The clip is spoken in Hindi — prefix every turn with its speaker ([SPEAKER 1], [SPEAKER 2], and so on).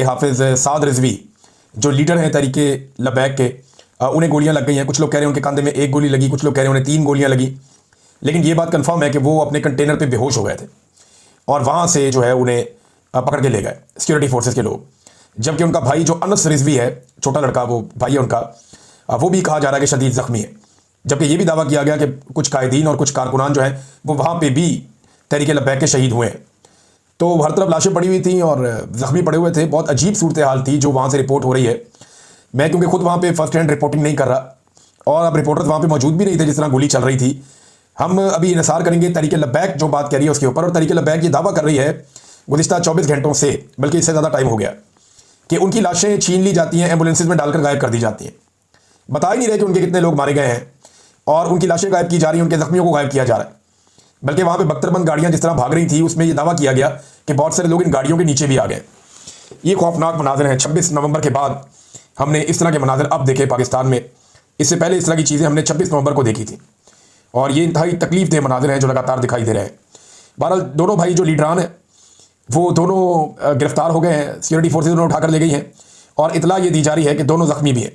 [SPEAKER 1] हाफिज़ साद रिजवी जो लीडर हैं तहरीके लबैक के, उन्हें गोलियां लग गई हैं। कुछ लोग कह रहे हैं उनके कंधे में एक गोली लगी, कुछ लोग कह रहे हैं उन्हें 3 गोलियां लगी। लेकिन ये बात कंफर्म है कि वो अपने कंटेनर पे बेहोश हो गए थे और वहाँ से जो है उन्हें पकड़ के ले गए सिक्योरिटी फोर्सेस के लोग। जबकि उनका भाई जो अनस रिजवी है, छोटा लड़का, वो भाई है उनका, वो भी कहा जा रहा है कि शदीद ज़ख्मी है। जबकि ये भी दावा किया गया कि कुछ कायदीन और कुछ कारकुनान जो हैं वो वहाँ पर भी तहरीके लबैक के शहीद हुए हैं। तो हर तरफ लाशें पड़ी हुई थी और ज़ख्मी पड़े हुए थे। बहुत अजीब सूरत हाल थी जो वहाँ से रिपोर्ट हो रही है। मैं क्योंकि खुद वहाँ पे फर्स्ट हैंड रिपोर्टिंग नहीं कर रहा और अब रिपोर्टर्स वहाँ पे मौजूद भी नहीं थे जिस तरह गोली चल रही थी। हम अभी इंसार करेंगे तहरीके लबैक जो बात कर रही है उसके ऊपर। और तहरीके लबैक ये दावा कर रही है गुज़िश्ता 24 घंटों से, बल्कि इससे ज़्यादा टाइम हो गया, कि उनकी लाशें छीन ली जाती हैं, एम्बुलेंसेज में डालकर गायब कर दी जाती हैं। बता ही नहीं रहे कि उनके कितने लोग मारे गए हैं और उनकी लाशें गायब की जा रही हैं, उनके ज़ख्मियों को गायब किया जा रहा है। बल्कि वहाँ पे बख्तरबंद गाड़ियाँ जिस तरह भाग रही थी उसमें ये दावा किया गया कि बहुत सारे लोग इन गाड़ियों के नीचे भी आ गए। ये खौफनाक मनाजिर हैं। 26 नवंबर के बाद हमने इस तरह के मनाजिर अब देखे पाकिस्तान में। इससे पहले इस तरह की चीज़ें हमने 26 नवंबर को देखी थी और ये इंतहाई तकलीफ देह मनाजिर हैं जो लगातार दिखाई दे रहे हैं। बहरहाल दोनों भाई जो लीडरान हैं वो दोनों गिरफ्तार हो गए हैं, सिक्योरिटी फोर्सेज उन्हें उठाकर ले गई हैं और इतला ये दी जा रही है कि दोनों ज़ख्मी भी हैं।